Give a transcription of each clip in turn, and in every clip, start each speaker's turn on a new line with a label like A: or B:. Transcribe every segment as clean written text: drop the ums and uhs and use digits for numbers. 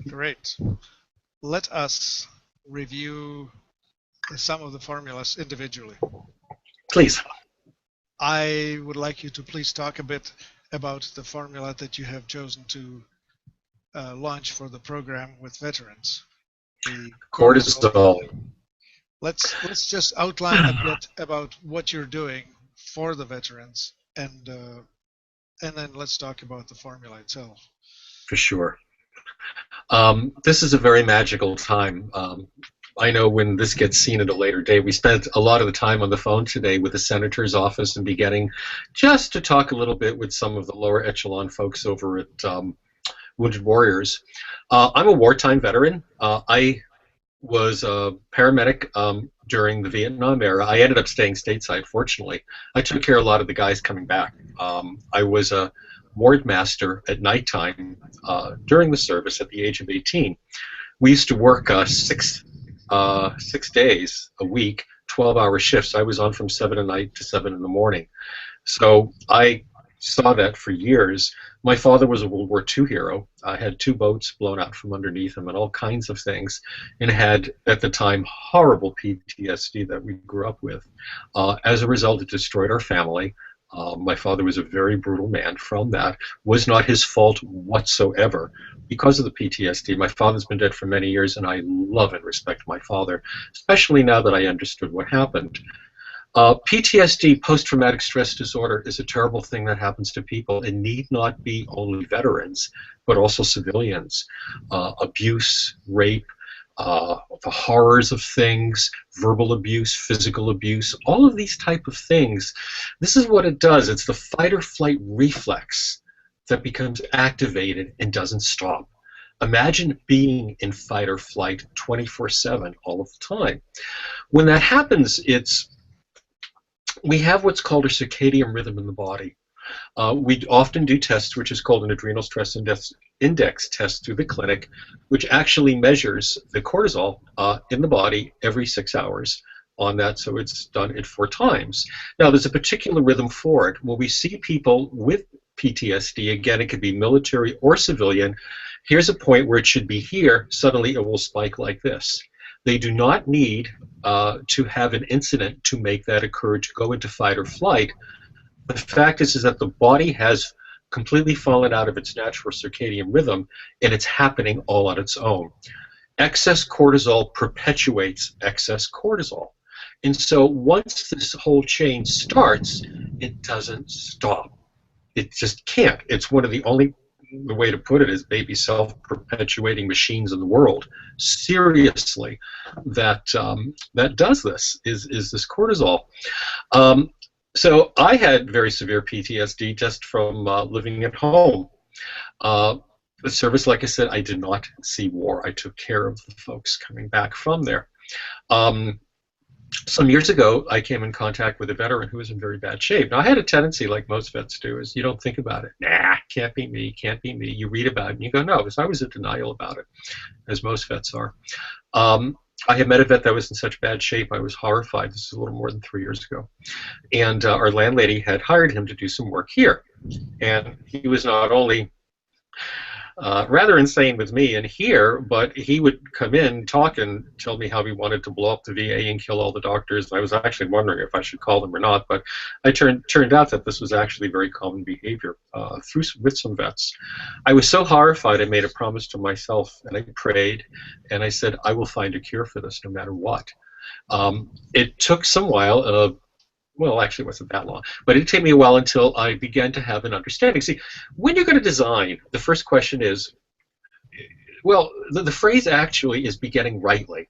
A: Great. Let us review some of the formulas individually.
B: Please.
A: I would like you to please talk a bit about the formula that you have chosen to launch for the program with veterans, the cortisol.
B: Cortisol.
A: Let's just outline a bit about what you're doing for the veterans, and then let's talk about the formula itself.
B: For sure. This is a very magical time. I know when this gets seen at a later date, we spent a lot of the time on the phone today with the senator's office and beginning just to talk a little bit with some of the lower echelon folks over at Wounded Warriors. I'm a wartime veteran. I was a paramedic during the Vietnam era. I ended up staying stateside, fortunately. I took care of a lot of the guys coming back. I was a ward master at nighttime during the service at the age of 18. We used to work six days a week, 12-hour shifts. I was on from 7 at night to 7 in the morning. So I saw that for years. My father was a World War II hero. I had 2 boats blown out from underneath him and all kinds of things, and had, at the time, horrible PTSD that we grew up with. As a result, it destroyed our family. My father was a very brutal man. From that, was not his fault whatsoever because of the PTSD. My father's been dead for many years, and I love and respect my father, especially now that I understood what happened. PTSD, post-traumatic stress disorder, is a terrible thing that happens to people. It need not be only veterans, but also civilians. Abuse, rape, the horrors of things, verbal abuse, physical abuse, all of these type of things. This is what it does. It's the fight or flight reflex that becomes activated and doesn't stop. Imagine being in fight or flight 24/7 all of the time. When that happens, we have what's called a circadian rhythm in the body. We often do tests, which is called an adrenal stress index test through the clinic, which actually measures the cortisol in the body every 6 hours on that, so it's done it 4 times. Now, there's a particular rhythm for it. When we see people with PTSD, again, it could be military or civilian, here's a point where it should be here, suddenly it will spike like this. They do not need to have an incident to make that occur, to go into fight or flight. The fact is that the body has completely fallen out of its natural circadian rhythm, and it's happening all on its own. Excess cortisol perpetuates excess cortisol. And so once this whole chain starts, it doesn't stop. It just can't. It's one of the only, the way to put it is, maybe self-perpetuating machines in the world, seriously, that that does this, is this cortisol. So I had very severe PTSD just from living at home. The service, like I said, I did not see war. I took care of the folks coming back from there. Some years ago, I came in contact with a veteran who was in very bad shape. Now, I had a tendency, like most vets do, is you don't think about it. Nah, can't be me, can't be me. You read about it and you go, no, because I was in denial about it, as most vets are. I had met a vet that was in such bad shape, I was horrified. This is a little more than 3 years ago. And our landlady had hired him to do some work here. And he was not only rather insane with me in here, but he would come in, talk, and tell me how he wanted to blow up the VA and kill all the doctors. I was actually wondering if I should call them or not, but I turned out that this was actually very common behavior with some vets. I was so horrified, I made a promise to myself, and I prayed, and I said, I will find a cure for this no matter what. It took some while. Well, actually, it wasn't that long, but it took me a while until I began to have an understanding. See, when you're going to design, the first question is, well, the phrase actually is beginning rightly.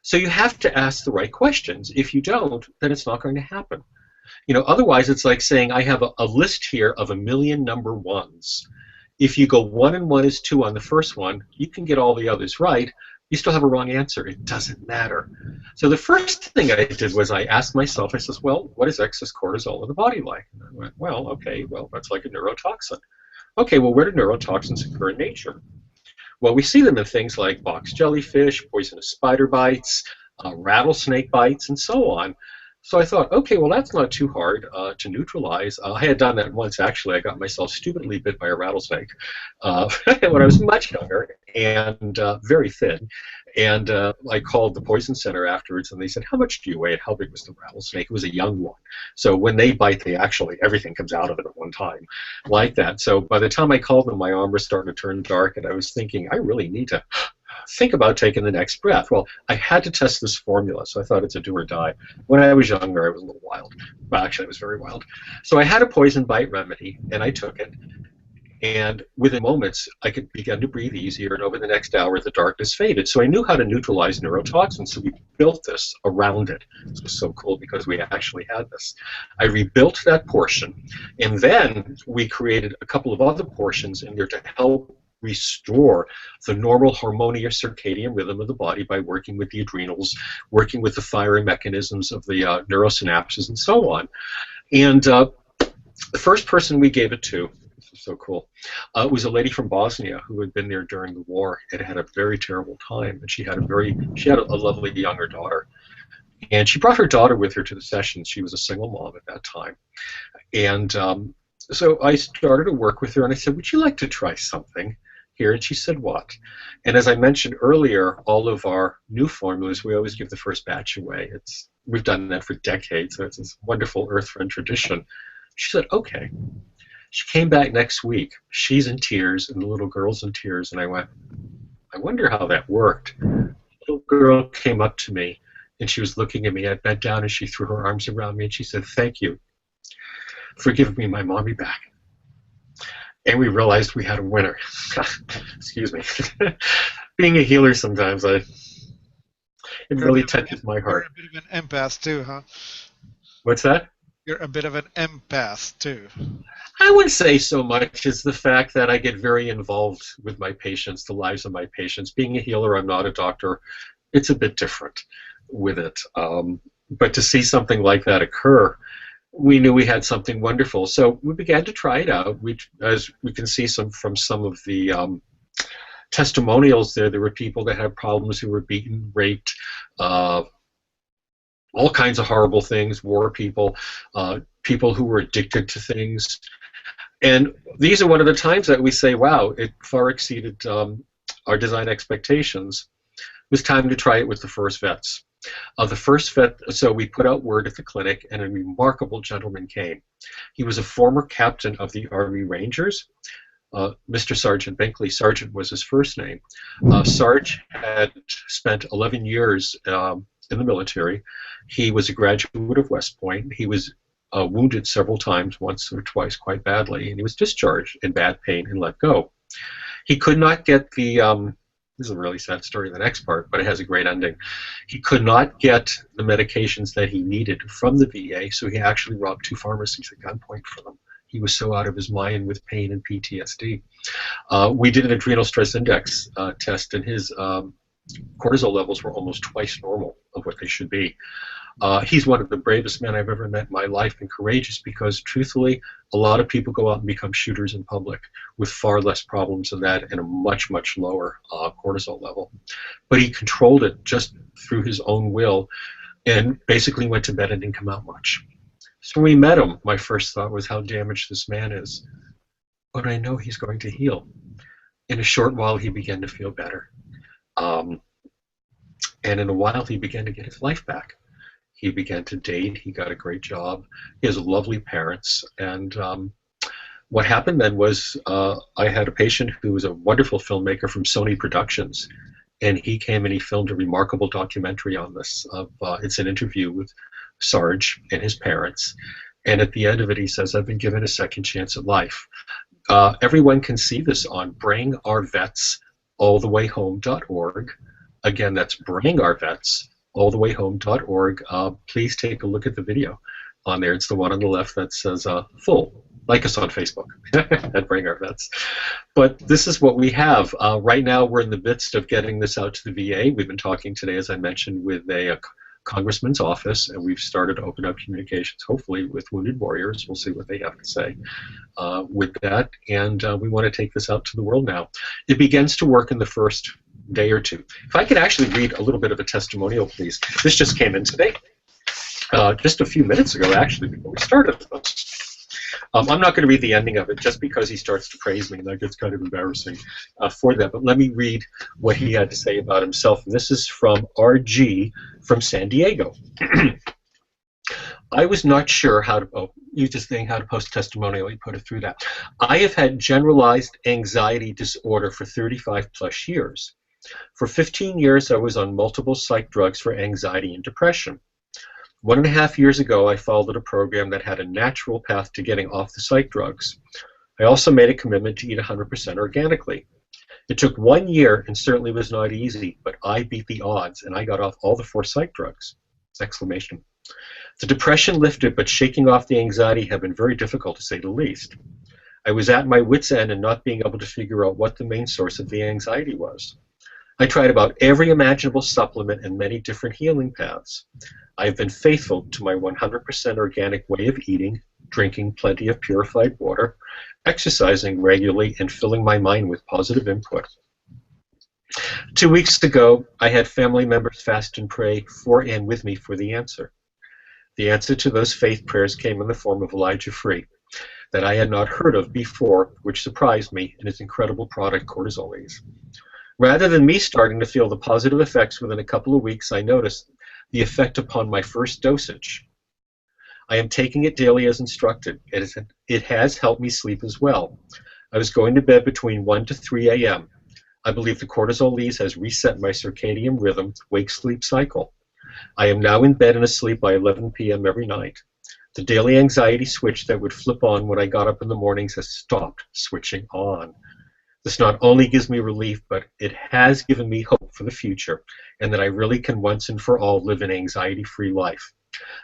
B: So you have to ask the right questions. If you don't, then it's not going to happen. You know, otherwise it's like saying I have a list here of 1,000,000 number ones. If you go 1 and 1 is 2 on the first one, you can get all the others right. You still have a wrong answer. It doesn't matter. So the first thing I did was I asked myself, I says, well, what is excess cortisol in the body like? And I went, well, okay, well, that's like a neurotoxin. Okay, well, where do neurotoxins occur in nature? Well, we see them in things like box jellyfish, poisonous spider bites, rattlesnake bites, and so on. So I thought, okay, well, that's not too hard to neutralize. I had done that once, actually. I got myself stupidly bit by a rattlesnake when I was much younger and very thin. And I called the poison center afterwards, and they said, how much do you weigh and how big was the rattlesnake? It was a young one. So when they bite, everything comes out of it at one time like that. So by the time I called them, my arm was starting to turn dark, and I was thinking, I really need to think about taking the next breath. Well, I had to test this formula, so I thought it's a do or die. When I was younger, I was a little wild. Well, actually, I was very wild. So I had a poison bite remedy, and I took it. And within moments, I could begin to breathe easier, and over the next hour, the darkness faded. So I knew how to neutralize neurotoxins, so we built this around it. This was so cool because we actually had this. I rebuilt that portion, and then we created a couple of other portions in there to help restore the normal hormonal circadian rhythm of the body by working with the adrenals, working with the firing mechanisms of the neurosynapses, and so on. And the first person we gave it to, so cool. It was a lady from Bosnia who had been there during the war and had a very terrible time, and she had a lovely younger daughter, and she brought her daughter with her to the sessions. She was a single mom at that time, and so I started to work with her, and I said, "Would you like to try something here?" And she said, "What?" And as I mentioned earlier, all of our new formulas, we always give the first batch away. We've done that for decades, so it's this wonderful Earth Friend tradition. She said, "Okay." She came back next week. She's in tears, and the little girl's in tears. And I went, I wonder how that worked. The little girl came up to me, and she was looking at me. I bent down, and she threw her arms around me, and she said, "Thank you for giving me my mommy back." And we realized we had a winner. Excuse me. Being a healer sometimes, it really touches my heart.
A: You're a bit of an empath too, huh?
B: What's that?
A: You're a bit of an empath too.
B: I wouldn't say so much as the fact that I get very involved with my patients, the lives of my patients. Being a healer, I'm not a doctor. It's a bit different with it. But to see something like that occur, we knew we had something wonderful. So we began to try it out. As we can see from some of the testimonials there were people that had problems who were beaten, raped, all kinds of horrible things, war people, people who were addicted to things. And these are one of the times that we say, wow, it far exceeded our design expectations. It was time to try it with the first vets. The first vet, so we put out word at the clinic, and a remarkable gentleman came. He was a former captain of the Army Rangers, Mr. Sergeant Binkley. Sergeant was his first name. Sarge had spent 11 years in the military. He was a graduate of West Point. He was wounded several times, once or twice quite badly, and he was discharged in bad pain and let go. He could not get the, this is a really sad story, the next part, but it has a great ending. He could not get the medications that he needed from the VA, so he actually robbed 2 pharmacies at gunpoint for them. He was so out of his mind with pain and PTSD. We did an adrenal stress index test, and his cortisol levels were almost twice normal of what they should be. He's one of the bravest men I've ever met in my life, and courageous, because truthfully, a lot of people go out and become shooters in public with far less problems than that and a much, much lower cortisol level. But he controlled it just through his own will and basically went to bed and didn't come out much. So when we met him, my first thought was how damaged this man is. But I know he's going to heal. In a short while, he began to feel better. And in a while, he began to get his life back. He began to date. He got a great job. He has lovely parents. And what happened then was I had a patient who was a wonderful filmmaker from Sony Productions. And he came and he filmed a remarkable documentary on this. It's an interview with Sarge and his parents. And at the end of it, he says, "I've been given a second chance at life." Everyone can see this on bringourvetsallthewayhome.org. Again, that's bringourvetsallthewayhome.org. Please take a look at the video on there. It's the one on the left that says full. Like us on Facebook at Bring Our Vets. But this is what we have. Right now, we're in the midst of getting this out to the VA. We've been talking today, as I mentioned, with a congressman's office, and we've started to open up communications, hopefully, with Wounded Warriors. We'll see what they have to say with that. And we want to take this out to the world now. It begins to work in the first day or two. If I could actually read a little bit of a testimonial, please. This just came in today. just a few minutes ago, actually, before we started this. I'm not going to read the ending of it just because he starts to praise me, and that gets kind of embarrassing for them. But let me read what he had to say about himself. And this is from RG from San Diego. I was not sure how to, you just think how to post testimonial, you put it through that. I have had generalized anxiety disorder for 35 plus years. For 15 years, I was on multiple psych drugs for anxiety and depression. 1.5 years ago, I followed a program that had a natural path to getting off the psych drugs. I also made a commitment to eat 100% organically. It took 1 year and certainly was not easy, but I beat the odds and I got off all the 4 psych drugs! Exclamation. The depression lifted, but shaking off the anxiety had been very difficult, to say the least. I was at my wit's end and not being able to figure out what the main source of the anxiety was. I tried about every imaginable supplement and many different healing paths. I have been faithful to my 100% organic way of eating, drinking plenty of purified water, exercising regularly, and filling my mind with positive input. 2 weeks ago, I had family members fast and pray for and with me for the answer. The answer to those faith prayers came in the form of Elijah Free, that I had not heard of before, which surprised me in its incredible product, Cortisol-Ease. Rather than me starting to feel the positive effects within a couple of weeks, I noticed the effect upon my first dosage. I am taking it daily as instructed. It has helped me sleep as well. I was going to bed between 1 to 3 a.m. I believe the Cortisol-Ease has reset my circadian rhythm, wake-sleep cycle. I am now in bed and asleep by 11 p.m. every night. The daily anxiety switch that would flip on when I got up in the mornings has stopped switching on. This not only gives me relief, but it has given me hope for the future, and that I really can once and for all live an anxiety-free life.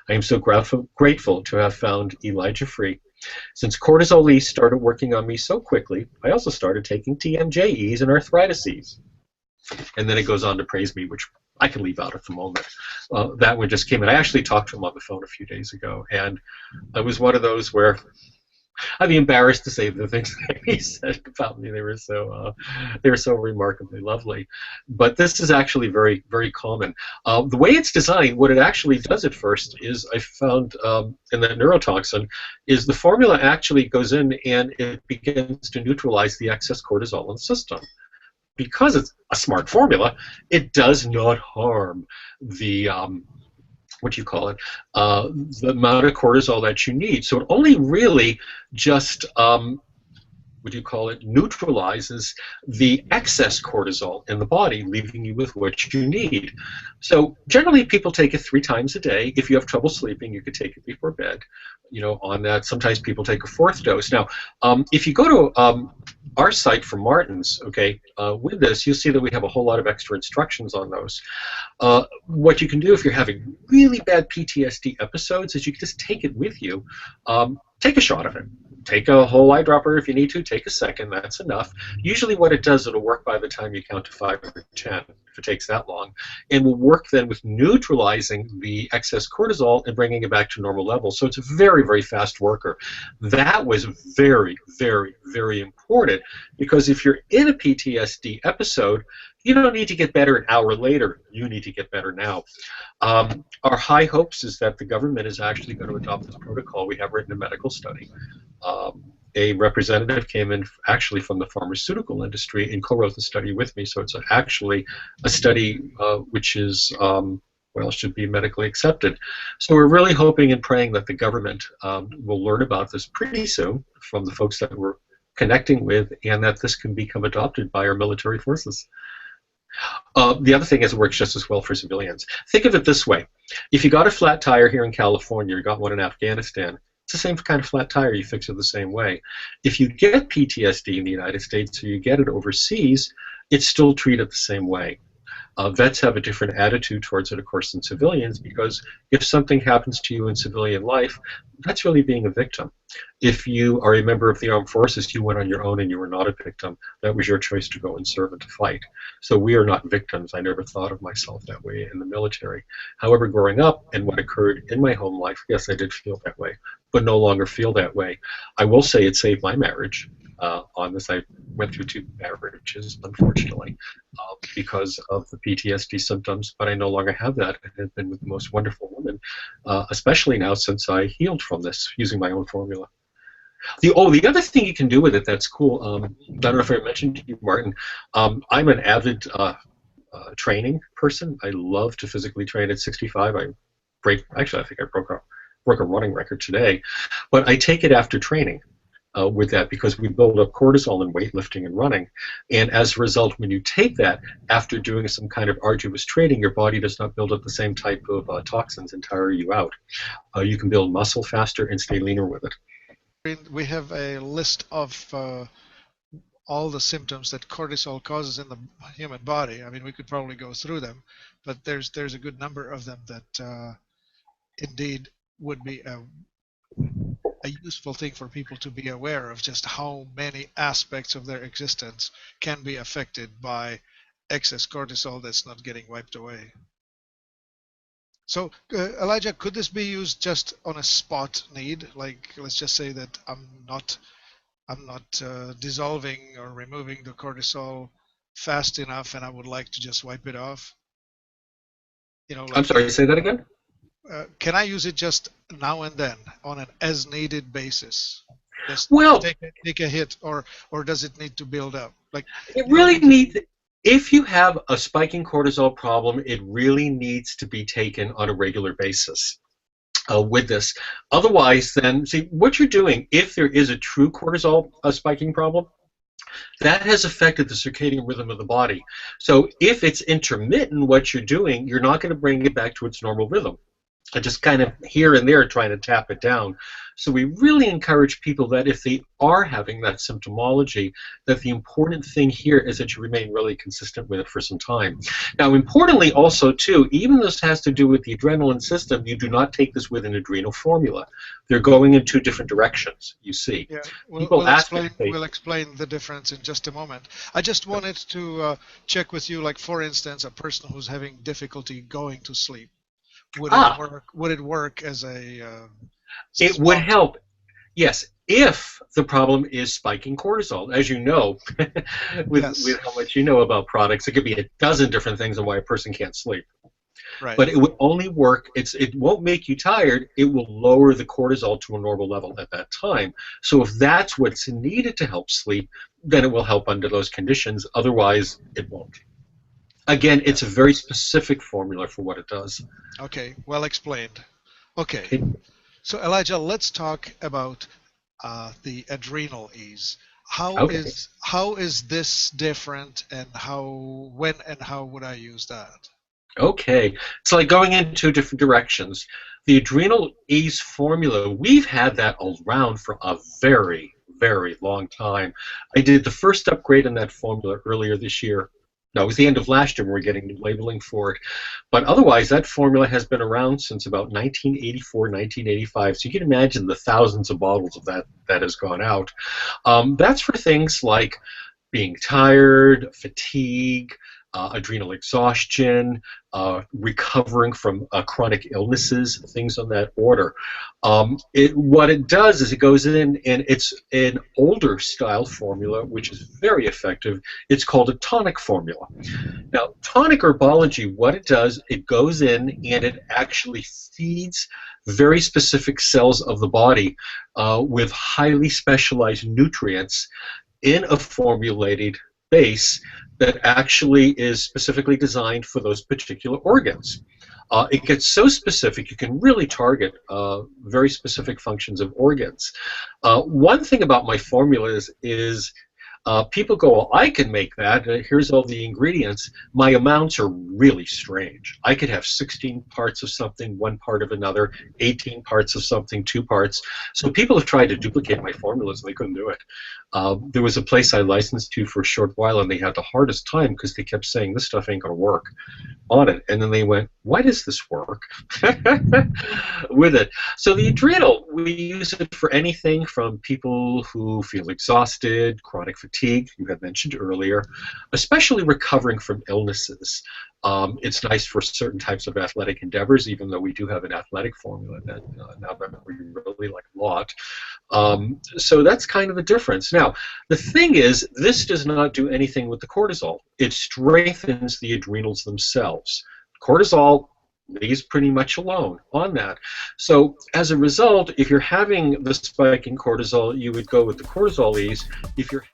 B: I am so grateful to have found Elijah Free. Since Cortisol-Ease started working on me so quickly, I also started taking TMJ-Ease and Arthritis-Ease. And then it goes on to praise me, which I can leave out at the moment. That one just came in. I actually talked to him on the phone a few days ago, and it was one of those where I'd be embarrassed to say the things that he said about me. They were so remarkably lovely. But this is actually very, very common. The way it's designed, what it actually does at first is, I found in that neurotoxin, is the formula actually goes in and it begins to neutralize the excess cortisol in the system. Because it's a smart formula, it does not harm the the amount of cortisol that you need. So it only really just neutralizes the excess cortisol in the body, leaving you with what you need. So generally people take it 3 times a day. If you have trouble sleeping, you could take it before bed. On that, sometimes people take a 4th dose. Now, if you go to our site for Martin's, with this, you'll see that we have a whole lot of extra instructions on those. What you can do if you're having really bad PTSD episodes is you can just take it with you. Take a shot of it. Take a whole eyedropper if you need to. Take a second. That's enough. Usually what it does, it'll work by the time you count to 5 or 10, if it takes that long. And will work then with neutralizing the excess cortisol and bringing it back to normal levels. So it's a very, very fast worker. That was very, very, very important, because if you're in a PTSD episode, you don't need to get better an hour later. You need to get better now. Our high hopes is that the government is actually going to adopt this protocol. We have written a medical study. A representative came in actually from the pharmaceutical industry and co-wrote the study with me. So it's actually a study which is, should be medically accepted. So we're really hoping and praying that the government will learn about this pretty soon from the folks that we're connecting with, and that this can become adopted by our military forces. The other thing is it works just as well for civilians. Think of it this way. If you got a flat tire here in California, you got one in Afghanistan, it's the same kind of flat tire. You fix it the same way. If you get PTSD in the United States or you get it overseas, it's still treated the same way. Vets have a different attitude towards it, of course, than civilians, because if something happens to you in civilian life, that's really being a victim. If you are a member of the armed forces, you went on your own and you were not a victim. That was your choice to go and serve and to fight. So we are not victims. I never thought of myself that way in the military. However, growing up and what occurred in my home life, yes, I did feel that way, but no longer feel that way. I will say it saved my marriage. on this. I went through 2 marriages, unfortunately, because of the PTSD symptoms, but I no longer have that. I have been with the most wonderful woman, especially now since I healed from this using my own formula. The other thing you can do with it that's cool, I don't know if I mentioned to you, Martin, I'm an avid training person. I love to physically train at 65. Actually, I think I broke a running record today, but I take it after training with that because we build up cortisol in weightlifting and running, and as a result, when you take that after doing some kind of arduous training, your body does not build up the same type of toxins and tire you out. You can build muscle faster and stay leaner with it.
A: We have a list of all the symptoms that cortisol causes in the human body. I mean, we could probably go through them, but there's a good number of them that indeed would be a useful thing for people to be aware of, just how many aspects of their existence can be affected by excess cortisol that's not getting wiped away. So, Elijah, could this be used just on a spot need? Like, let's just say that I'm not dissolving or removing the cortisol fast enough, and I would like to just wipe it off. You know, like,
B: I'm sorry, say that again?
A: Can I use it just now and then on an as-needed basis? Just take a hit, or does it need to build up? Like,
B: it really needs. If you have a spiking cortisol problem, it really needs to be taken on a regular basis with this. Otherwise, then, see, what you're doing, if there is a true cortisol spiking problem, that has affected the circadian rhythm of the body. So if it's intermittent, what you're doing, you're not going to bring it back to its normal rhythm. Just kind of here and there trying to tap it down. So we really encourage people that if they are having that symptomology, that the important thing here is that you remain really consistent with it for some time. Now, importantly also, too, even though this has to do with the adrenal system, you do not take this with an adrenal formula. They're going in 2 different directions, you see.
A: Yeah, we'll explain the difference in just a moment. I just wanted to check with you, like, for instance, a person who's having difficulty going to sleep. Would it work as a
B: it would help, yes, if the problem is spiking cortisol. As you know, with how much you know about products, it could be a dozen different things on why a person can't sleep.
A: Right.
B: But it would only work, it won't make you tired, it will lower the cortisol to a normal level at that time. So if that's what's needed to help sleep, then it will help under those conditions. Otherwise, it won't. Again, it's a very specific formula for what it does.
A: Okay, well explained. Okay, so Elijah, let's talk about the adrenal ease. How is this different, and when and how would I use that?
B: Okay, it's like going in 2 different directions. The adrenal ease formula, we've had that around for a very, very long time. I did the first upgrade in that formula earlier this year. No, it was the end of last year when we were getting new labeling for it. But otherwise, that formula has been around since about 1984, 1985. So you can imagine the thousands of bottles of that has gone out. That's for things like being tired, fatigue, adrenal exhaustion, recovering from chronic illnesses, things on that order. What it does is it goes in, and it's an older style formula, which is very effective. It's called a tonic formula. Now, tonic herbology, what it does, it goes in and it actually feeds very specific cells of the body with highly specialized nutrients in a formulated base that actually is specifically designed for those particular organs. It gets so specific, you can really target very specific functions of organs. One thing about my formulas is people go, well, I can make that. Here's all the ingredients. My amounts are really strange. I could have 16 parts of something, 1 part of another, 18 parts of something, 2 parts. So people have tried to duplicate my formulas, and they couldn't do it. There was a place I licensed to for a short while, and they had the hardest time because they kept saying, this stuff ain't going to work on it. And then they went, why does this work with it? So the adrenal, we use it for anything from people who feel exhausted, chronic fatigue, fatigue you had mentioned earlier, especially recovering from illnesses. It's nice for certain types of athletic endeavors, even though we do have an athletic formula that now we really like a lot. So that's kind of the difference. Now, the thing is, this does not do anything with the cortisol. It strengthens the adrenals themselves. Cortisol leaves pretty much alone on that. So as a result, if you're having the spike in cortisol, you would go with the Cortisol-Ease. If you're